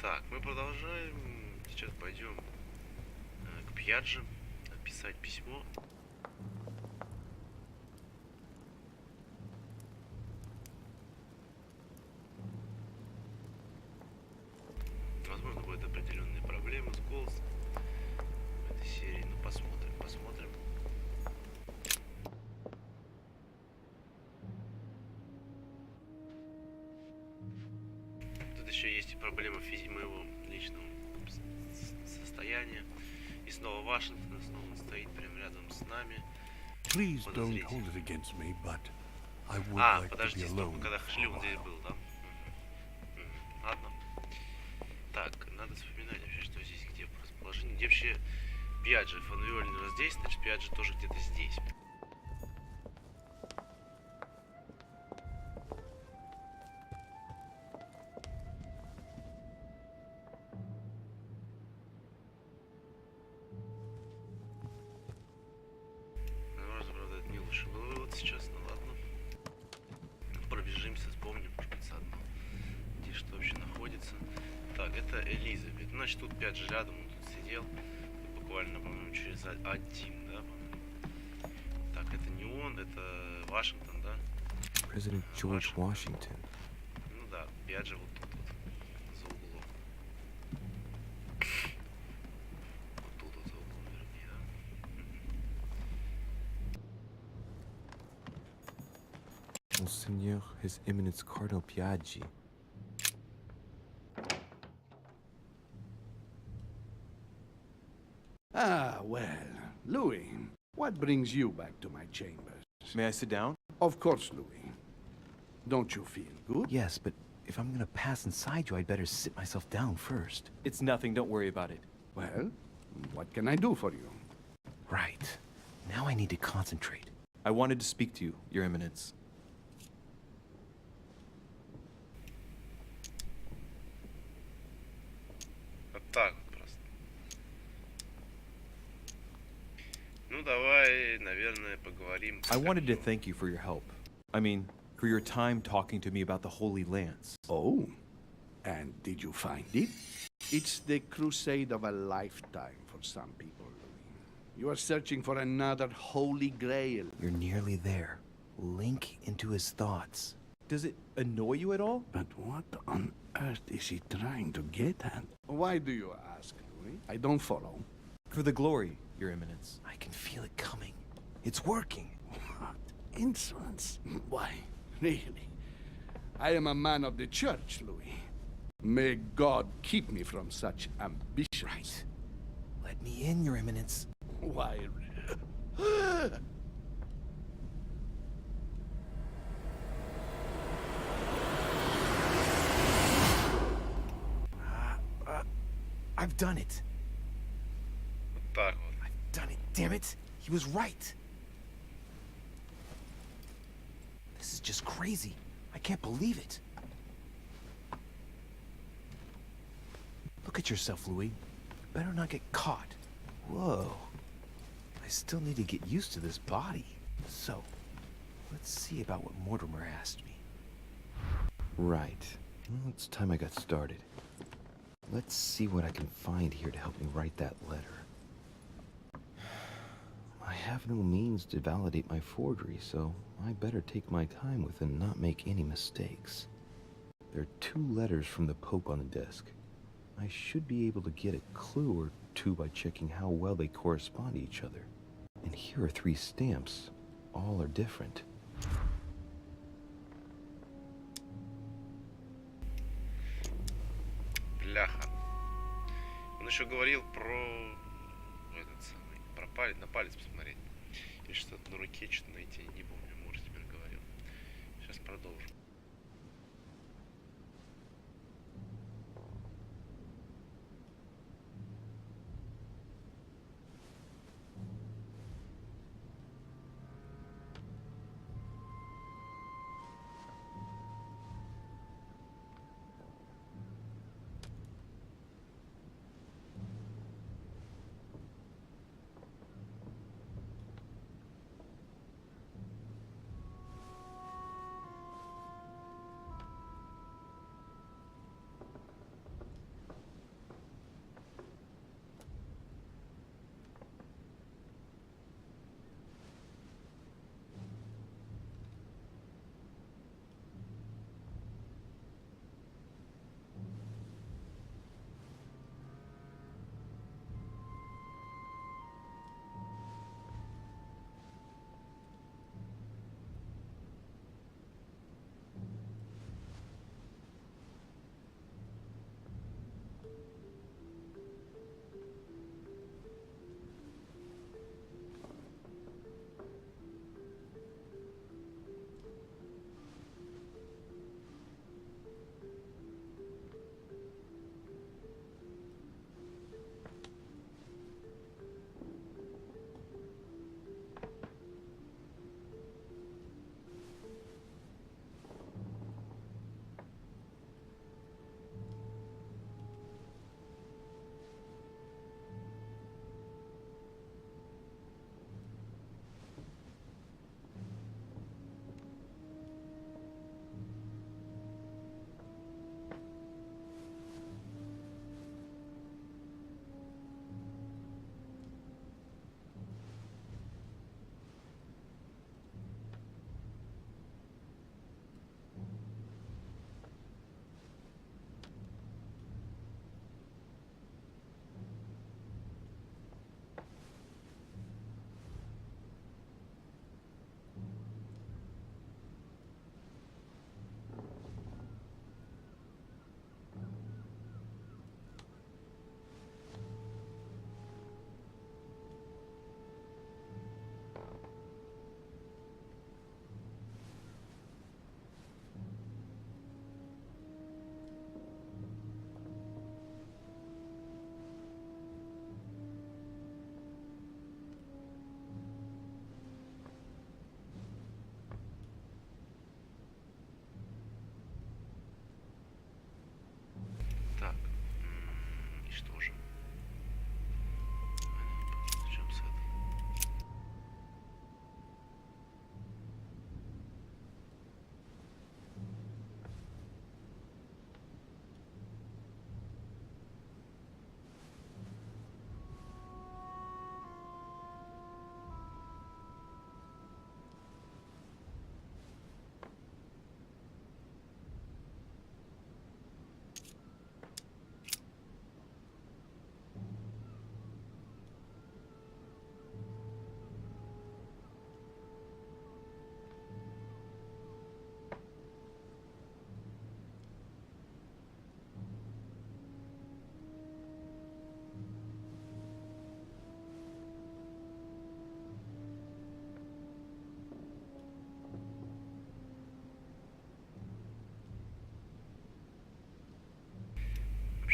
Так, мы продолжаем. Сейчас пойдем к Пьяджи писать письмо. Возможно, будут определенные проблемы с голосом в этой серии. Ну, посмотрим. Тут еще есть и проблема моего личного состояния. И снова Вашингтон, снова он стоит прямо рядом с нами. Please don't hold it against me, but I would like to be подожди, стоп, alone когда for шли, a он здесь while. был, да? Ладно. Так, надо вспоминать вообще, что здесь где по расположению. Где вообще Пьяджи? Фанвиоль у нас здесь, значит Пьяджи тоже где-то здесь. Возможно, правда, это не лучший был вывод сейчас, ну ладно. Пробежимся, вспомним, может быть, заодно, где что вообще находится. Так, это Элизабет. Значит, тут Пьяджи рядом, он тут сидел. Тут буквально, по-моему, через один, да, по-моему. Так, это не он, это Вашингтон, да? President George Washington. Ну да, Пьяджи вот тут вот, за углом. Вот тут вот за углом, вернее, да? Monseigneur, His Eminence Cardinal Piaggi. Ah, well, Louis, what brings you back to my chambers? May I sit down? Of course, Louis. Don't you feel good? Yes, but if I'm gonna pass inside you, I'd better sit myself down first. It's nothing, don't worry about it. Well, what can I do for you? Right. Now I need to concentrate. I wanted to speak to you, Your Eminence. Вот так вот просто. Ну давай, наверное, поговорим. I wanted to thank you for your help. I mean, for your time talking to me about the Holy Lands. Oh, and did you find it? It's the crusade of a lifetime for some people, Louis. You are searching for another holy grail. You're nearly there. Link into his thoughts. Does it annoy you at all? But what on earth is he trying to get at? Why do you ask, Louis? I don't follow. For the glory, Your Eminence. I can feel it coming. It's working. What insolence? Why, really? I am a man of the church, Louis. May God keep me from such ambition. Right. Let me in, Your Eminence. Why? I've done it. Вот так вот. I've done it, damn it. He was right. This is just crazy. I can't believe it. Look at yourself, Louis. You better not get caught. Whoa. I still need to get used to this body. So, let's see about what Mortimer asked me. Right. Well, it's time I got started. Let's see what I can find here to help me write that letter. I have no means to validate my forgery, so I better take my time with it and not make any mistakes. There are 2 letters from the Pope on the desk. I should be able to get a clue or 2 by checking how well they correspond to each other. And here are 3 stamps. All are different. Бляха. Он еще говорил про этот самый, про палец, на палец посмотреть. Или что-то на руке, что-то найти, не помню, может, теперь говорил. Сейчас продолжим.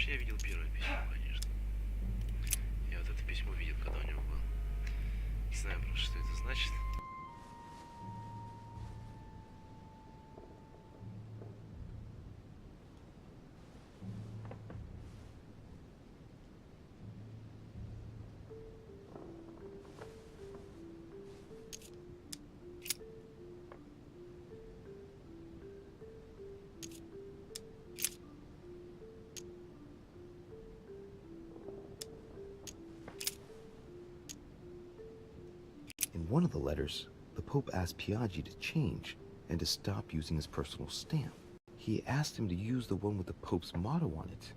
Вообще я видел первое письмо, конечно. Я вот это письмо видел, когда у него был. Не знаю просто, что это значит. In one of the letters, the Pope asked Piaggi to change and to stop using his personal stamp. He asked him to use the one with the Pope's motto on it.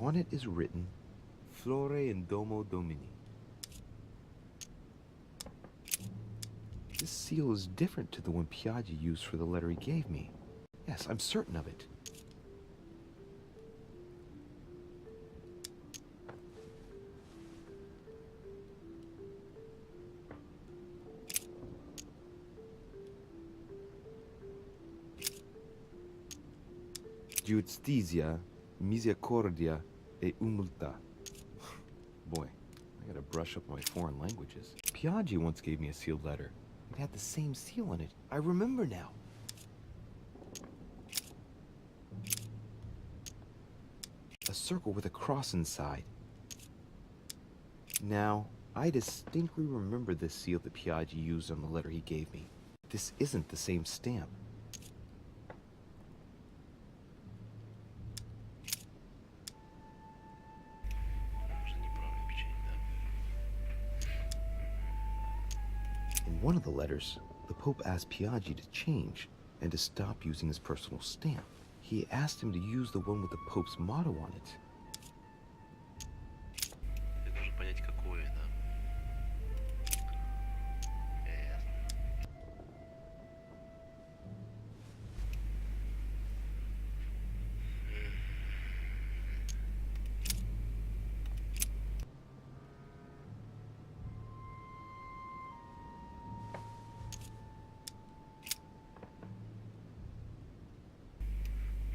On it is written, Flore in Domo Domini. This seal is different to the one Piaggi used for the letter he gave me. Yes, I'm certain of it. Giustizia, misericordia, e umiltà. Boy, I gotta brush up my foreign languages. Piaggi once gave me a sealed letter. It had the same seal on it. I remember now. A circle with a cross inside. Now, I distinctly remember this seal that Piaggi used on the letter he gave me. This isn't the same stamp. Может, неправильная печать, да? In one of the letters, the Pope asked Piaggi to change and to stop using his personal stamp. He asked him to use the one with the Pope's motto on it. Я должен понять, какое, да? Ясно.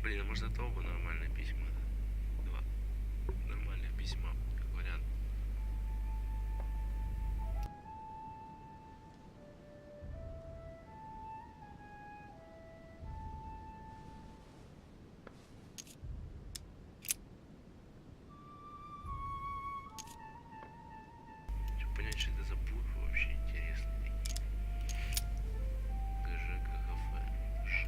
Блин, а может это оба нормальные письма, да? Два нормальных письма, как вариант. Хочу понять, что это за буквы вообще интересные такие. ГЖ, КХФ, Ш.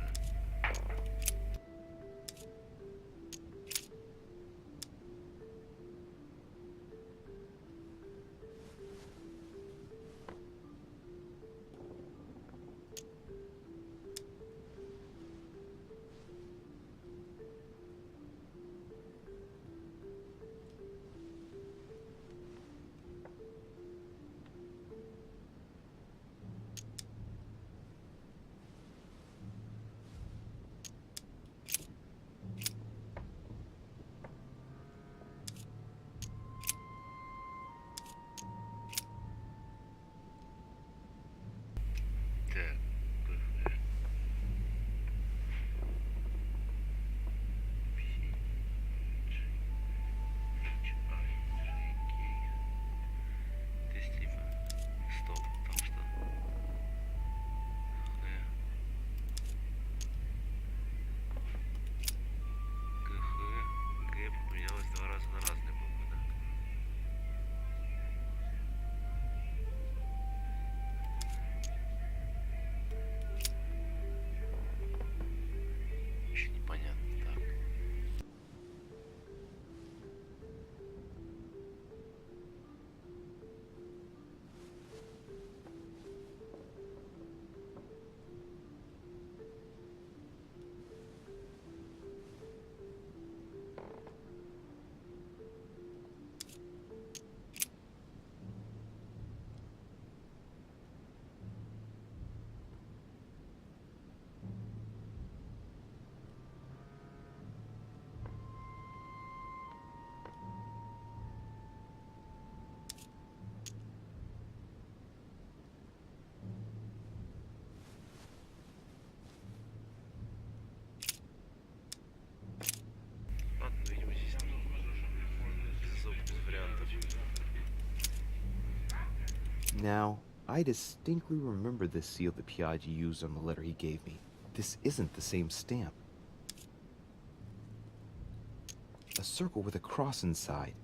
Now, I distinctly remember this seal that Piaggi used on the letter he gave me. This isn't the same stamp. A circle with a cross inside.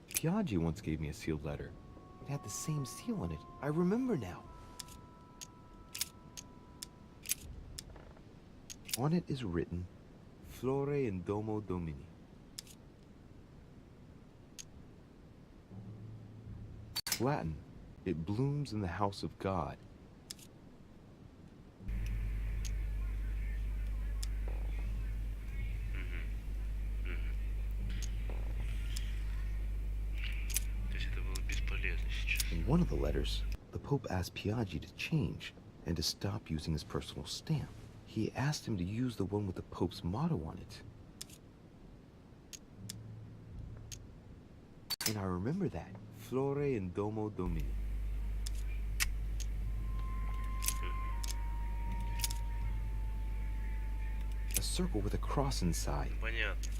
Piaggi once gave me a sealed letter. It had the same seal on it. I remember now. On it is written, Flore in Domo Domini. Latin, it blooms in the house of God. То есть это было бесполезно сейчас. In one of the letters, the Pope asked Piaggi to change and to stop using his personal stamp. He asked him to use the one with the Pope's motto on it. And I remember that. Flore in Domo Domini. A circle with a cross inside. Понятно.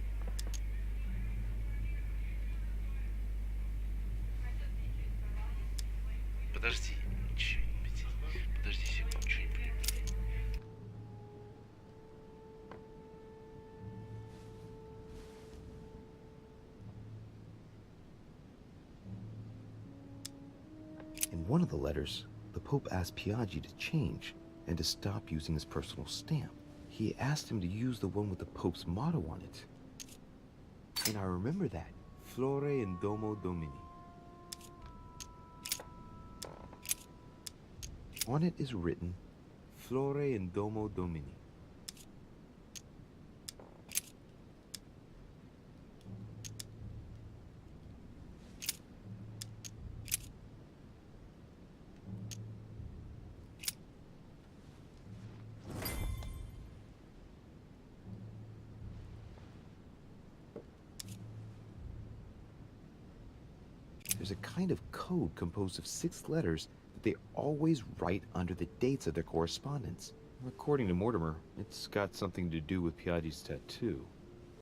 Подожди. Подожди секунду, ничего не понимаю. In one of the letters, the Pope asked Piaggi to change and to stop using his personal stamp. He asked him to use the one with the Pope's motto on it. And I remember that. Flore in Domo Domini. On it is written, Flore in Domo Domini. There's a kind of code composed of 6 letters that they always write under the dates of their correspondence. According to Mortimer, it's got something to do with Piaggi's tattoo.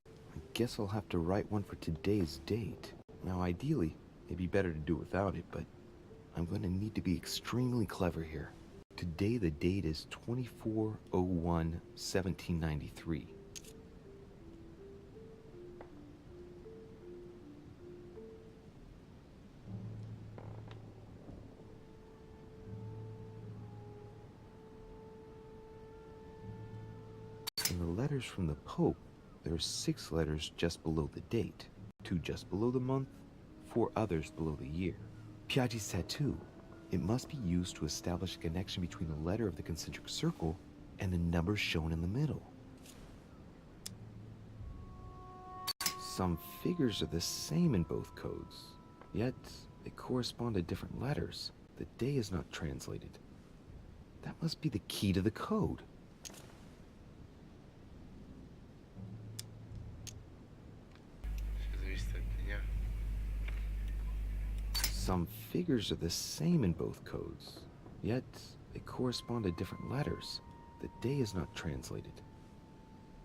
I guess I'll have to write one for today's date. Now, ideally, it'd be better to do without it, but I'm going to need to be extremely clever here. Today, the date is 24/01/1793. In the letters from the Pope, there are 6 letters just below the date, 2 just below the month, 4 others below the year. Piaggi's tattoo, it must be used to establish a connection between the letter of the concentric circle and the numbers shown in the middle. Some figures are the same in both codes, yet they correspond to different letters. The day is not translated. That must be the key to the code. Все зависит от дня. Some figures are the same in both codes, yet they correspond to different letters. The day is not translated.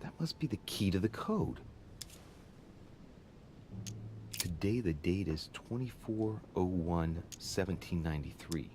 That must be the key to the code. Today the date is 24/01/1793.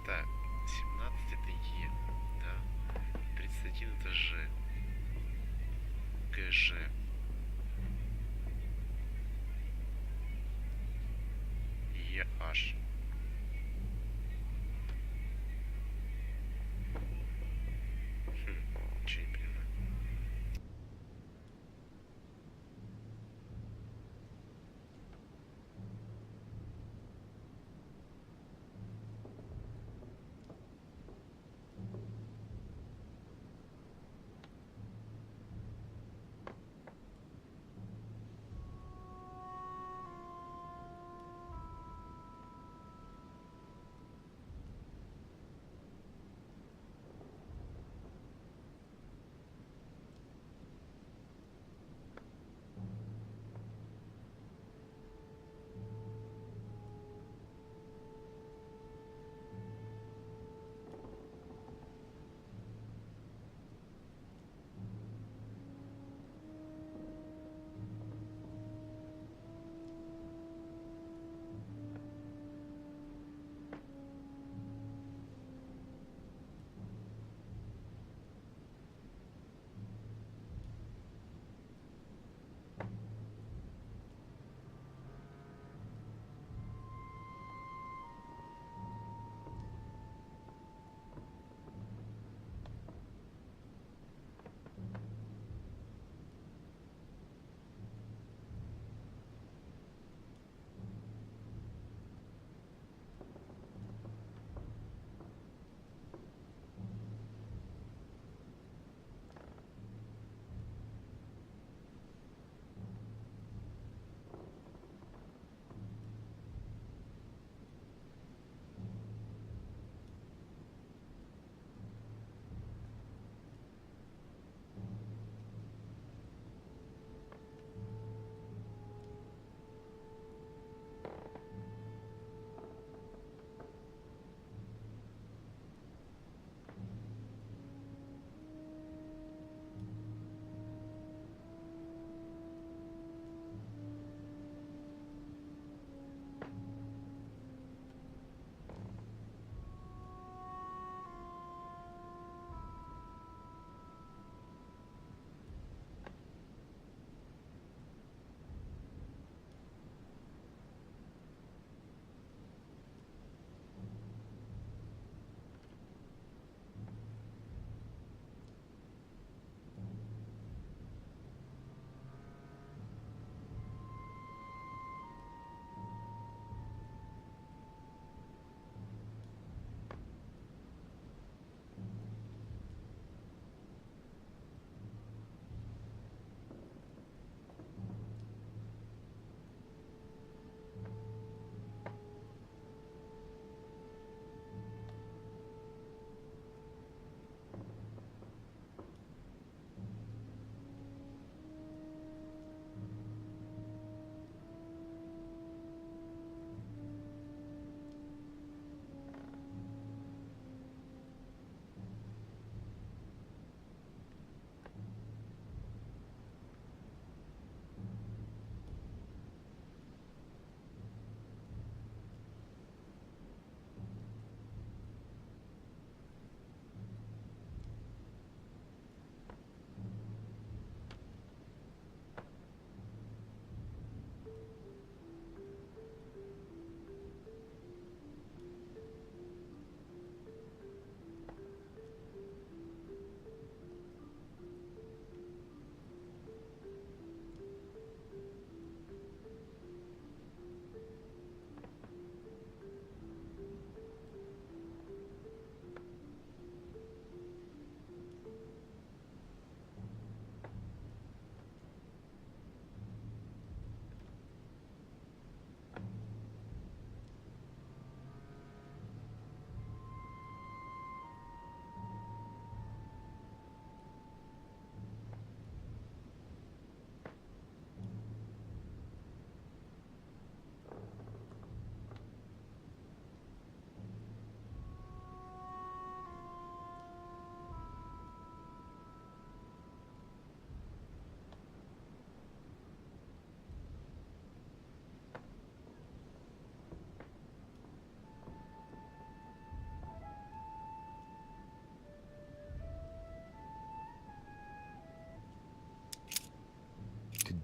Так, 17 это Е, да. 31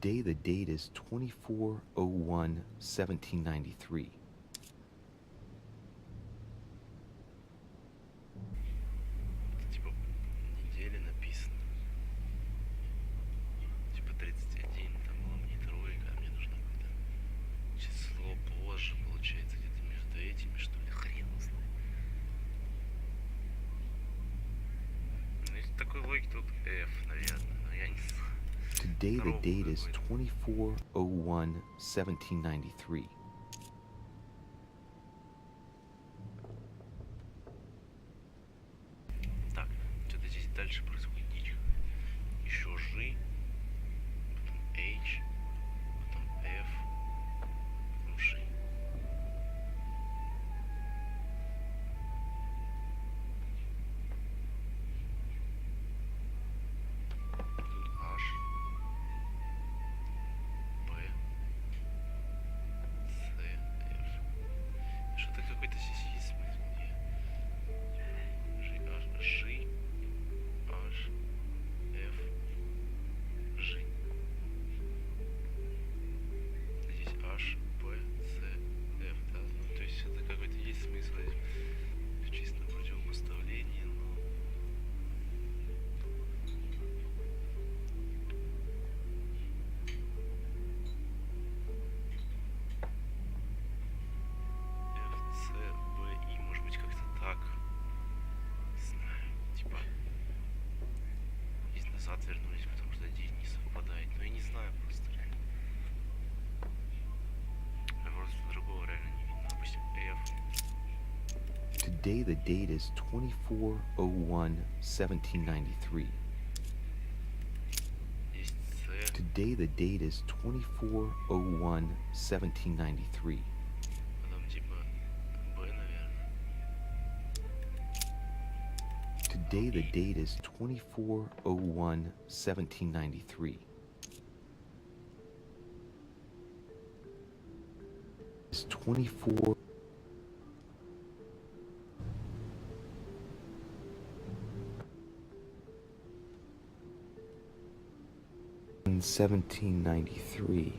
Today the date is 24/01/1793. Типа недели написано. Типа 31, там была мне тройка, а мне нужно какое-то число позже, получается, где-то между этими, что ли, хрен его знает. Ну, из такой логики тут F, наверное, но я не знаю. Today the Здорово date is какой-то. 24/01/1793. Так, что-то здесь дальше происходит дичь. Еще G, потом H, потом F, потом G. Тут H, P, C, F. Что-то какой-то здесь есть смысл. G, H, F, G. Здесь H, P, C, F, да? Ну, то есть это какой-то есть смысл в чистом противопоставлении, но... F, C, B, I, может быть, как-то так. Не знаю, типа... Здесь назад вернулись, потому что день не совпадает. Но я не знаю просто реально. Просто другого реально не видно. Допустим, F. Today the date is 24/01/1793. Здесь C. Today the date is 24/01/1793. Потом типа B, наверное. Today the date is 24/01/1793. It's 24 in 1793.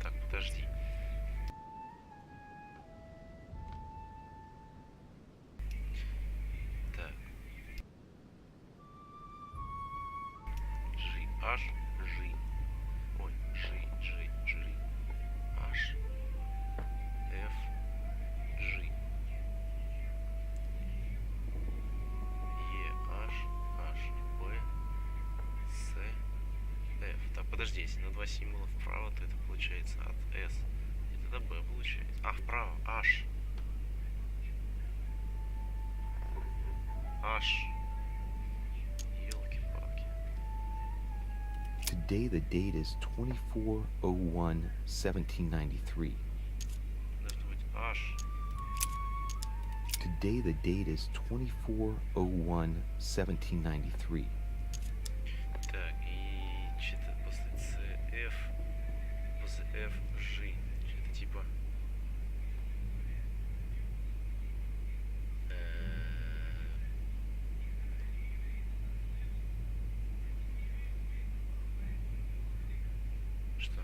Так, подожди. Так. G, H, G. Ой, G, G, G. H. F, G. E, H, H, P, C, F. Так, подожди, если на два символа вправо, то это получается от S. И тогда B получается. А, вправо, H. H. Ёлки-палки. Today the date is 24/01/1793. Должно быть H. Today the date is 24/01/1793. Так, и что-то после C, F. После F, G. Что-то типа... Что?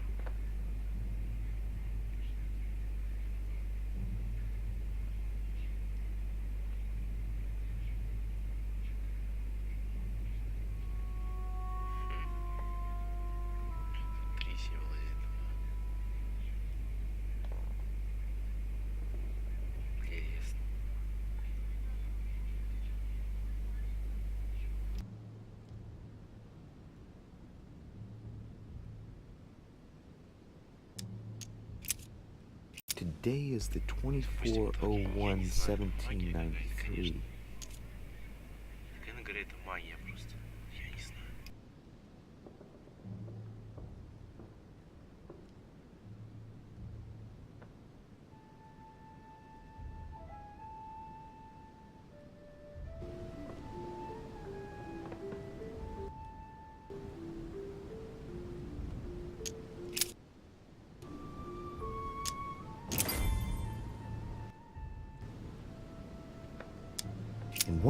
Три символа из этого. Интересно. Today is the Допустим, это вообще, я не знаю, магия какая-то, 24/01/1793. конечно. Такая говорит, это магия просто. Я не знаю.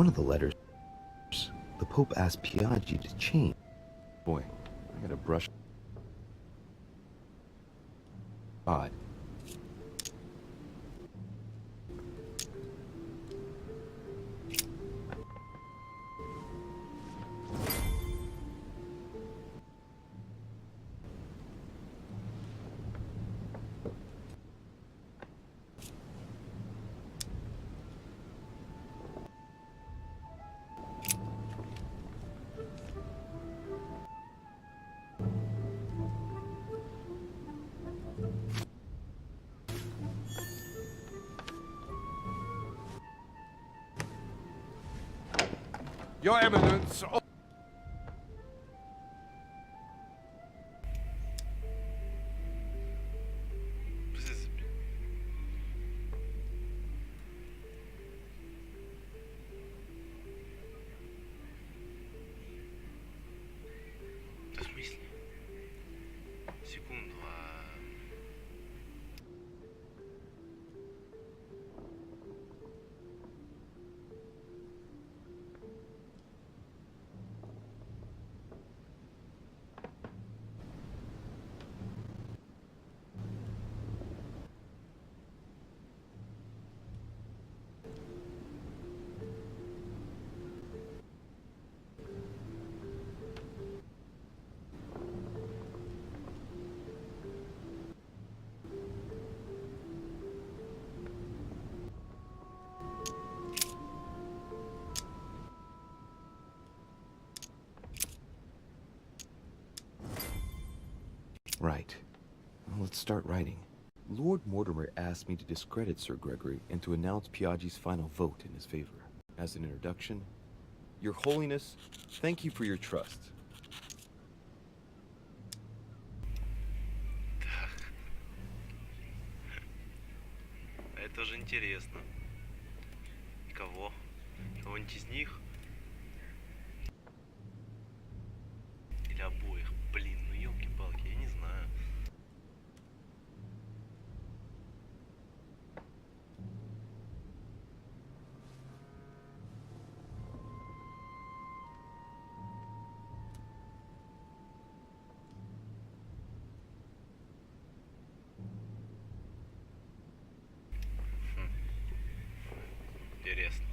one of the letters, the Pope asked Piaggi to change. Boy, I gotta brush. Odd. Your Eminence. Да в смысле? Секунду, Right. Well, let's start writing. Lord Mortimer asked me to discredit Sir Gregory and to announce Piaggi's final vote in his favor. As an introduction, Your Holiness, thank you for your trust. это же интересно. Кого? Кого-нибудь из них? Или обоих? Блин, ну елки-палки, я не знаю. Интересно.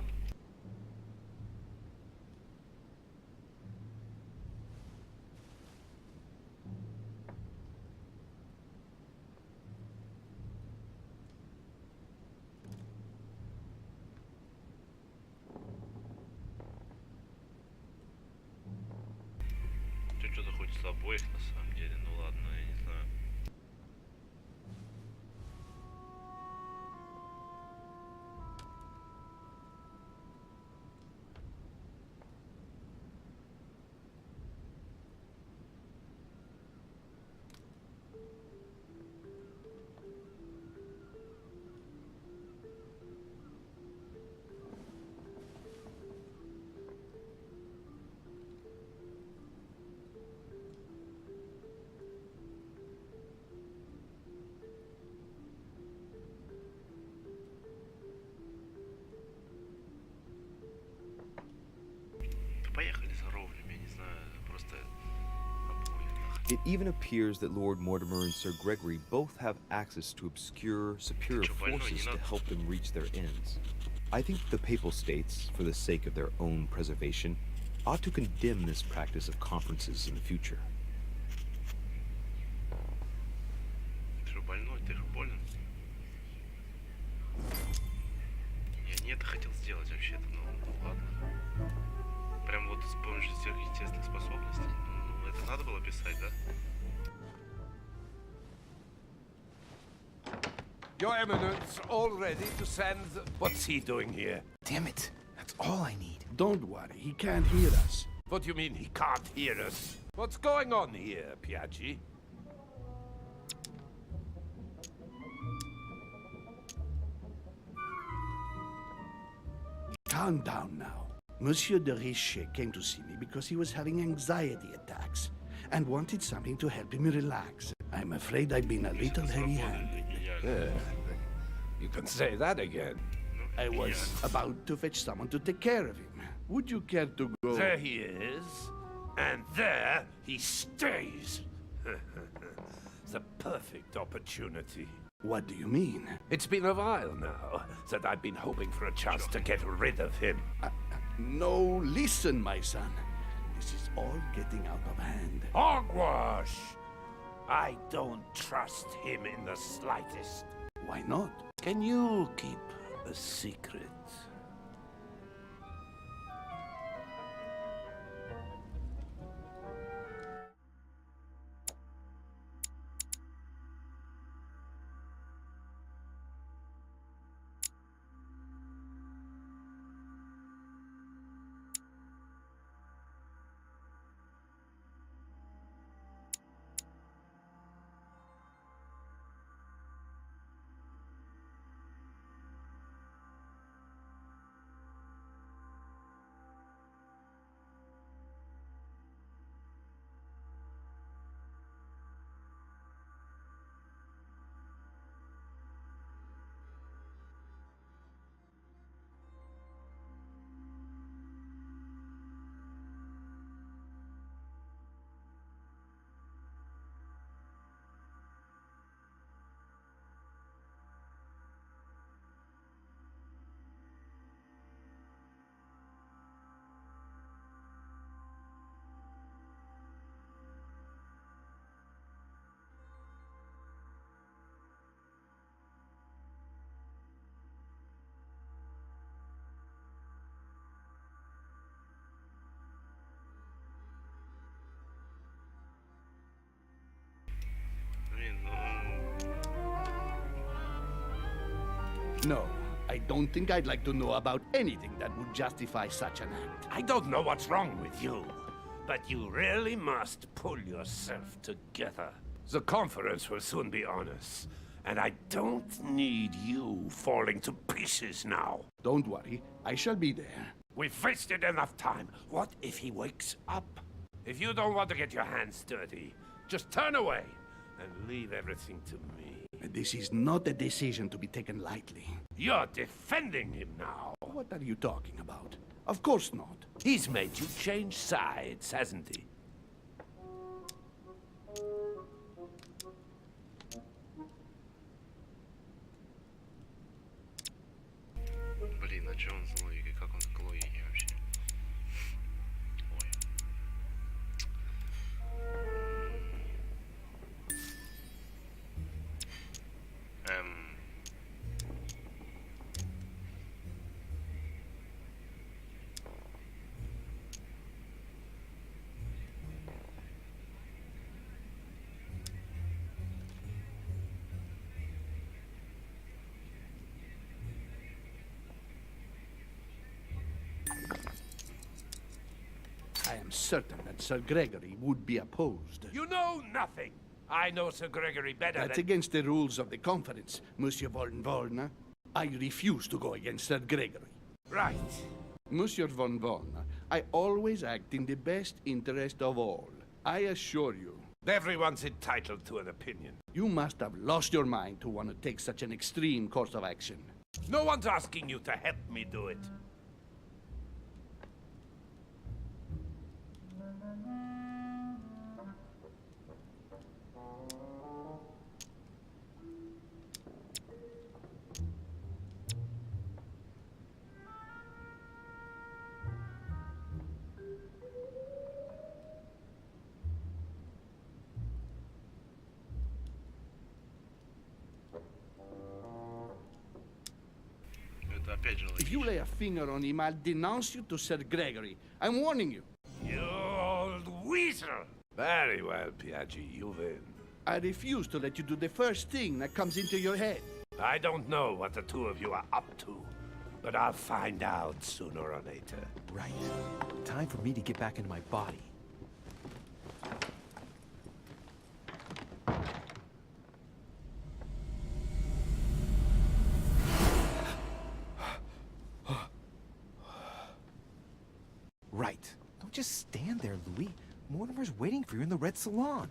Тут что-то хочется обоих на самом деле, ну ладно, я не знаю. Поехали за ровными, я не знаю, просто обоих нахрен. It even appears that Lord Mortimer and Sir Gregory both have access to obscure, superior Ты чё, больной? forces Не to надо. help them reach their ends. I think the Papal States, for the sake of their own preservation, ought to condemn this practice of conferences in the future. Ты что, больной? Ты что, болен? Я не это хотел сделать вообще-то, ну ладно. Прям вот с помощью сверхъестественных способностей. Ну, это надо было писать, да? Your Eminence, all ready to send... What's he doing here? Damn it. That's all I need. Don't worry, he can't hear us. What do you mean he can't hear us? What's going on here, Piaggi? Calm down now. Monsieur de Richet came to see me because he was having anxiety attacks and wanted something to help him relax. I'm afraid I've been a little heavy-handed. You can say that again. Ну, I was about to fetch someone to take care of him. Would you care to go? There he is, and there he stays. The perfect opportunity. What do you mean? It's been a while now that I've been hoping for a chance to get rid of him. No, listen, my son. This is all getting out of hand. Hogwash! I don't trust him in the slightest. Why not? Can you keep a secret? No, I don't think I'd like to know about anything that would justify such an act. I don't know what's wrong with you, but you really must pull yourself together. The conference will soon be on us, and I don't need you falling to pieces now. Don't worry, I shall be there. We've wasted enough time. What if he wakes up? If you don't want to get your hands dirty, just turn away and leave everything to me. This is not a decision to be taken lightly. You're defending him now. What are you talking about? Of course not. He's made you change sides, hasn't he? Блин, а чё он с логикой? Как он к логике вообще? Ой. I am certain that Sir Gregory would be opposed. You know nothing. I know Sir Gregory better That's than... against the rules of the conference, Monsieur von Volna. I refuse to go against Sir Gregory. Right. Monsieur von Volna, I always act in the best interest of all. I assure you. Everyone's entitled to an opinion. You must have lost your mind to want to take such an extreme course of action. No one's asking you to help me do it. Это опять же If you логично. lay a finger on him, I'll denounce you to Sir Gregory. I'm warning you. You old weasel! Very well, Piaggi, you win. I refuse to let you do the first thing that comes into your head. I don't know what the two of you are up to, but I'll find out sooner or later. Right. Time for me to get back into my body. Right. Don't just stand there, Louis. Mortimer's waiting for you in the red salon.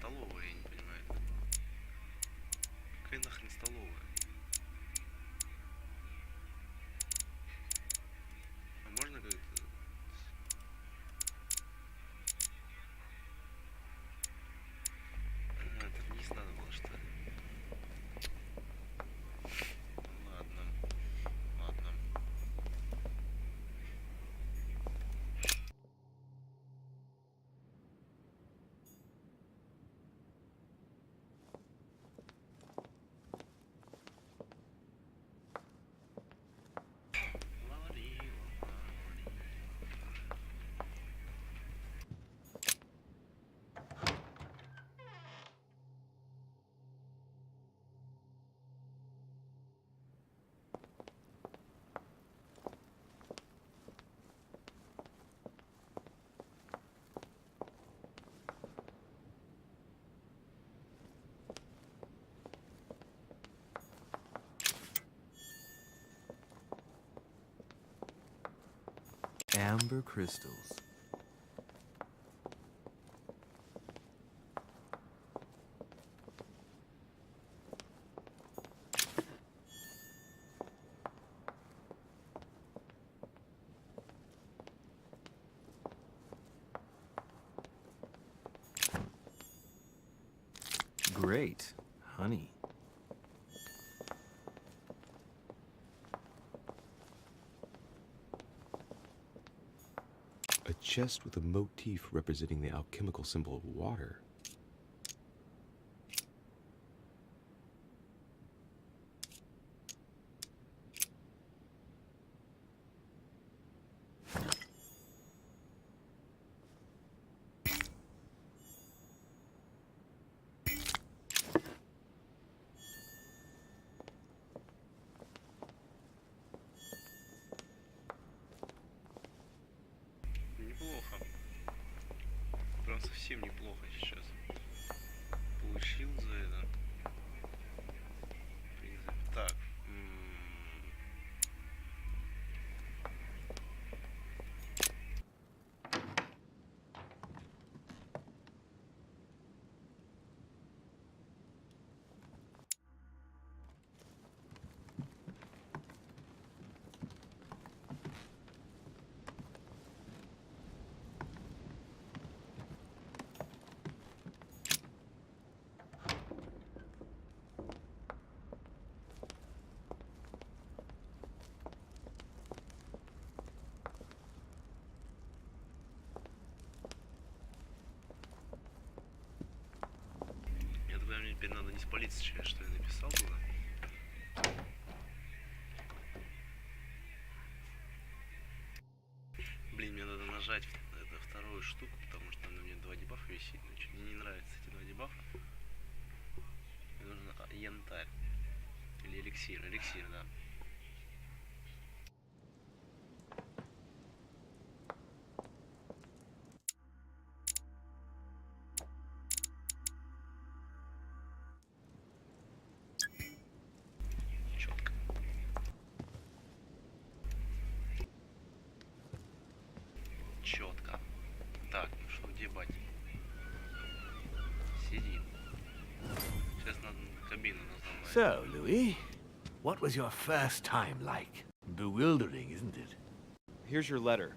столовая, я не понимаю. Какая нахрен столовая? А можно как-то... А, это вниз надо было, что ли? Ладно. Ладно. Amber crystals. Great. Honey. A chest with a motif representing the alchemical symbol of water. Неплохо. Прям совсем неплохо сейчас. Получил за это. В принципе. Так. Я думаю, мне теперь надо не спалиться через что я написал туда. Блин, мне надо нажать это вторую штуку, потому что на мне 2 дебафа висит. Значит, мне не нравятся эти 2 дебафа. Мне нужен янтарь. Или эликсир. Эликсир, да. Четко. Четко. Так, ну что, где батя? Сидит. Сейчас надо кабину называть. So, Louis, what was your first time like? Bewildering, isn't it? Here's your letter.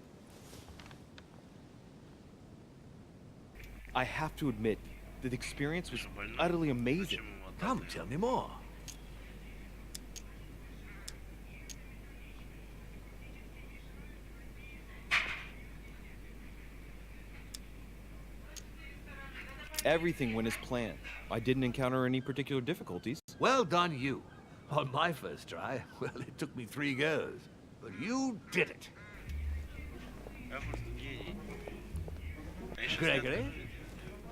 I have to admit, the experience was utterly amazing. Come, tell me more. Everything went as planned. I didn't encounter any particular difficulties. Well done, you. On my first try, well, it took me 3 goes. But you did it. Я просто гений. А я щас Gregory, это-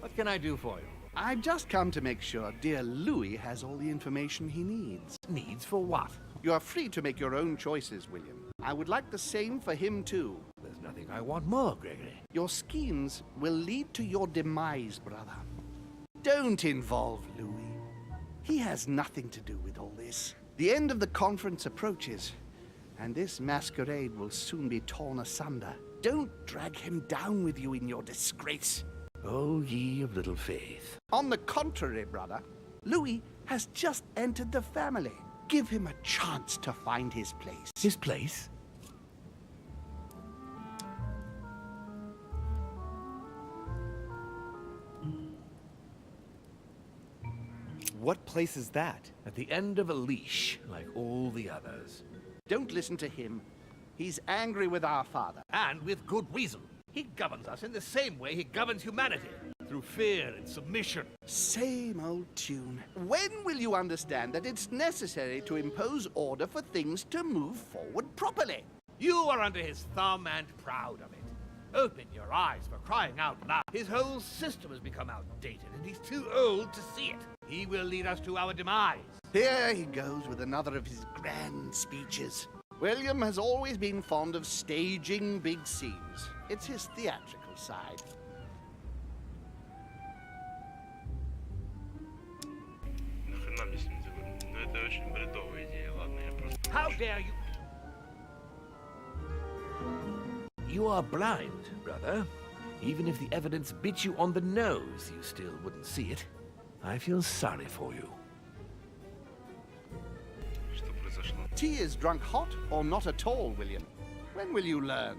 what can I do for you? I've just come to make sure dear Louis has all the information he needs. Needs for what? You are free to make your own choices, William. I would like the same for him, too. There's nothing I want more, Gregory. Your schemes will lead to your demise, brother. Don't involve Louis. He has nothing to do with all this. The end of the conference approaches, and this masquerade will soon be torn asunder. Don't drag him down with you in your disgrace. O ye of little faith. On the contrary, brother, Louis has just entered the family. Give him a chance to find his place. His place? What place is that? At the end of a leash, like all the others. Don't listen to him. He's angry with our father. And with good reason. He governs us in the same way he governs humanity, through fear and submission. Same old tune. When will you understand that it's necessary to impose order for things to move forward properly? You are under his thumb and proud of it. Open your eyes, for crying out loud. His whole system has become outdated, and he's too old to see it. He will lead us to our demise. Here he goes with another of his grand speeches. William has always been fond of staging big scenes. It's his theatrical side. Нахрена мне с ним заговорить? Ну это очень бредовая идея, ладно, я просто... How dare you? You are blind, brother. Even if the evidence bit you on the nose, you still wouldn't see it. I feel sorry for you. Что произошло? Tea is drunk hot or not at all, William? When will you learn?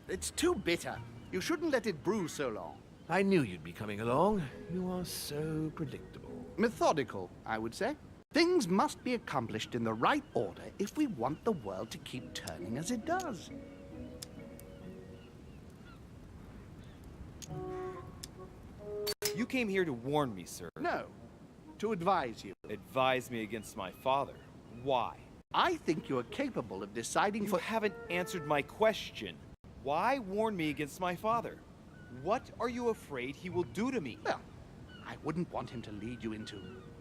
It's too bitter. You shouldn't let it brew so long. I knew you'd be coming along. You are so predictable. Methodical, I would say. Things must be accomplished in the right order if we want the world to keep turning as it does. You came here to warn me, sir. No, to advise you. Advise me against my father. Why? I think you are capable of deciding You for... haven't answered my question. Why warn me against my father? What are you afraid he will do to me? Well, I wouldn't want him to lead you into...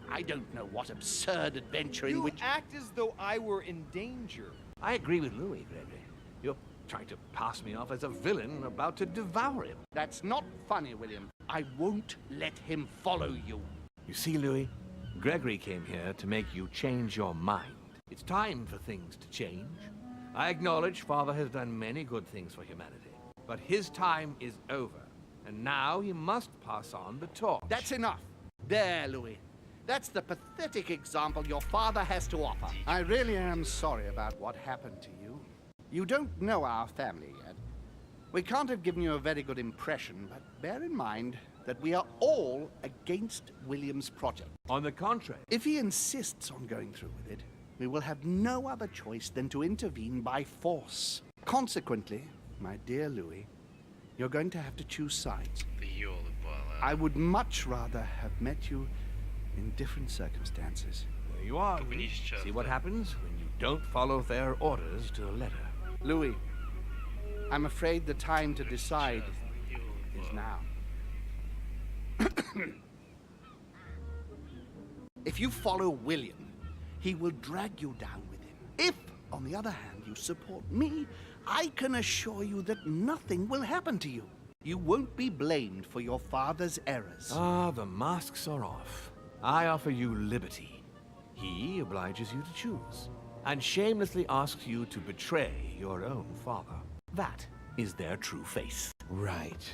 I don't know what absurd adventure in You which... act as though I were in danger. I agree with Louis, Gregory. You're trying to pass me off as a villain about to devour him. That's not funny, William. I won't let him follow you. You see, Louis, Gregory came here to make you change your mind. It's time for things to change. I acknowledge Father has done many good things for humanity. But his time is over. And now he must pass on the torch. That's enough. There, Louis. That's the pathetic example your father has to offer. I really am sorry about what happened to you. You don't know our family yet. We can't have given you a very good impression, but bear in mind that we are all against William's project. On the contrary, If he insists on going through with it, we will have no other choice than to intervene by force. Consequently, my dear Louis, you're going to have to choose sides. Ты ёлы-палы. I would much rather have met you in different circumstances. there you are. Только не сейчас, See what да. happens when you don't follow their orders to a letter. Louis, I'm afraid the time to decide Ёлы-палы. is now. If you follow William, he will drag you down with him. If, on the other hand, you support me, I can assure you that nothing will happen to you. You won't be blamed for your father's errors. Ah, the masks are off. I offer you liberty. He obliges you to choose, and shamelessly asks you to betray your own father. That is their true face. Right.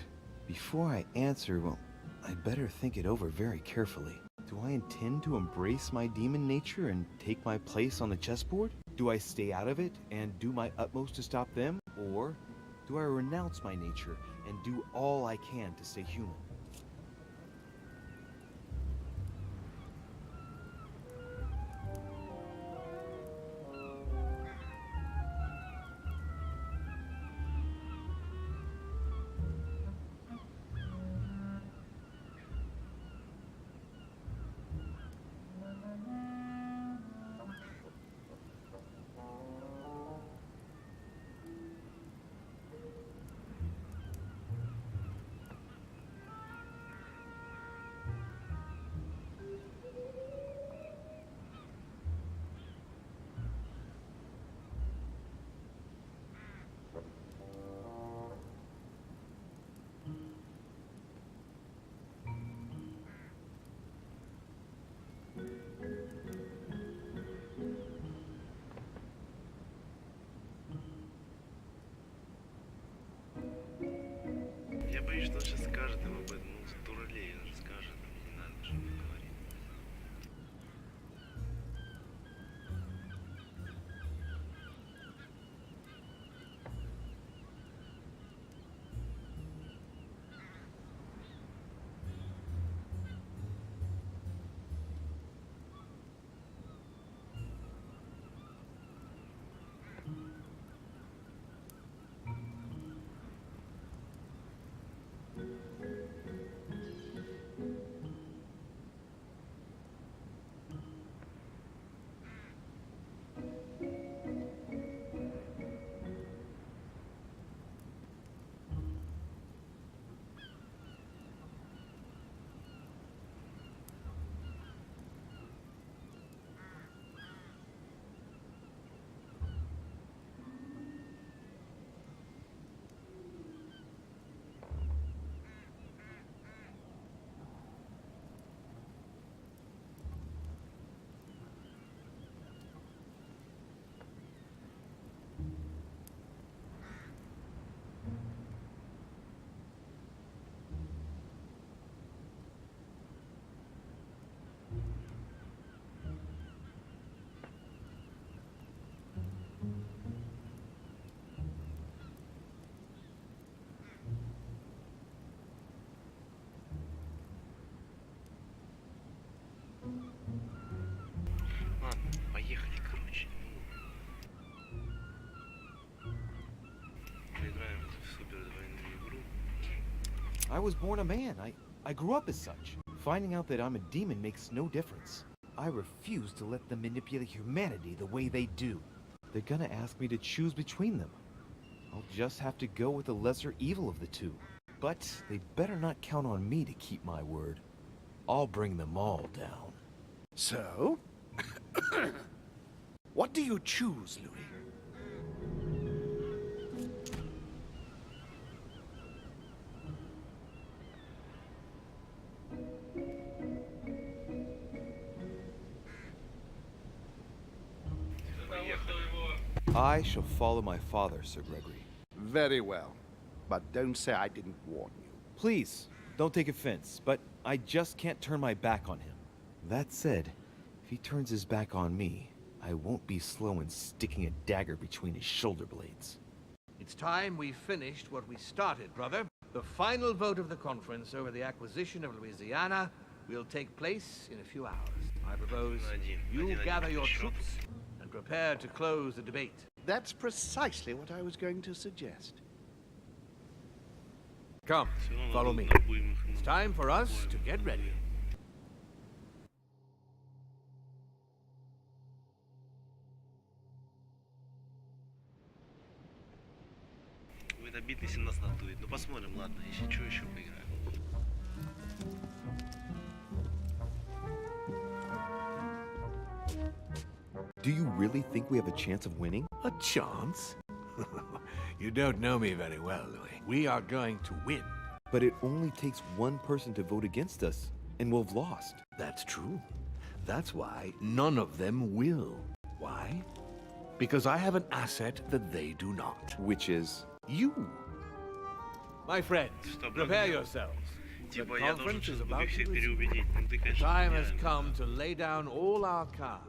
Before I answer, well, I'd better think it over very carefully. Do I intend to embrace my demon nature and take my place on the chessboard? Do I stay out of it and do my utmost to stop them? Or do I renounce my nature and do all I can to stay human? Ладно, поехали, короче. Поиграем в супер двойную игру. I was born a man. I grew up as such. Finding out that I'm a demon makes no difference. I refuse to let them manipulate humanity the way they do. They're gonna ask me to choose between them. I'll just have to go with the lesser evil of the two. But they better not count on me to keep my word. I'll bring them all down. So? What do you choose, Louis? I shall follow my father, Sir Gregory. Very well. But don't say I didn't warn you. Please, don't take offense, but I just can't turn my back on him. That said, if he turns his back on me, I won't be slow in sticking a dagger between his shoulder blades. It's time we finished what we started, brother. The final vote of the conference over the acquisition of Louisiana will take place in a few hours. I propose you gather your troops and prepare to close the debate. That's precisely what I was going to suggest. Come, follow me. It's time for us to get ready. Будет обидно, если нас надует. Ну посмотрим, ладно, если что, еще поиграем. Do you really think we have a chance of winning? A chance? You don't know me very well, Louis. We are going to win. But it only takes one person to vote against us, and we'll have lost. That's true. That's why none of them will. Why? Because I have an asset that they do not. Which is... You. My friends, prepare yourselves. The Типа я должен conference is сейчас буду about всех to resume. переубедить. Ну ты, The конечно, time has гениальный, come да. to lay down all our cards